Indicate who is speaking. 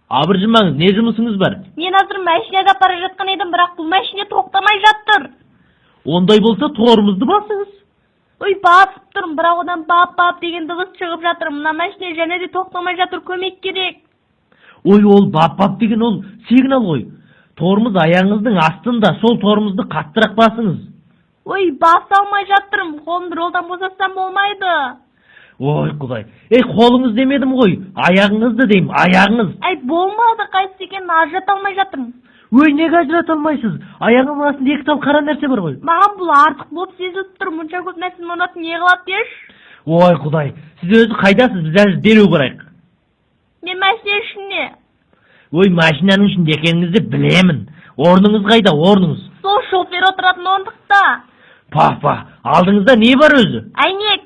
Speaker 1: Абыржымаңыз, не жұмысыңыз бар?
Speaker 2: Мен азыр машинада бара жатқан едім, бірақ бұл машина тоқтамай жатыр.
Speaker 1: Ондай болса торымызды басыңыз.
Speaker 2: Ой, басып тұрмын, бірақ одан бап деген дыбыс шығып жатыр. Мына машина және де тоқтамай жатыр, көмек керек.
Speaker 1: Ой, ол бап деген ол сигнал ғой. Торымыз аяғыңыздың астында, сол торымызды қаттырақ басыңыз.
Speaker 2: Ой, баса алмай жатырмын, қолымды жолдан босатсам болмайды.
Speaker 1: Ой, Құдай. Қолыңыз демедім ғой, аяғыңызды деймін, аяғыңыз.
Speaker 2: Болмады, қайсы екенін ажырата алмай жатырмын.
Speaker 1: Ой, неге ажырата алмайсыз? Аяғымның астында екі тал қара нәрсе бар ғой.
Speaker 2: Маған бұл артық болып сезіліп тұр, мұнша көп нәрсені ұнатып не қылады деш?
Speaker 1: Ой, Құдай, сіз өзі қайдасыз? Біз әлі дереу барайық.
Speaker 2: Мен машина ішінде.
Speaker 1: Ой, машинаның ішінде екеніңізді білемін. Орныңыз қайда, орныңыз?
Speaker 2: Сол шофер отыратын орындықта.
Speaker 1: Папа, алдыңызда не бар өзі?
Speaker 2: Әйнек.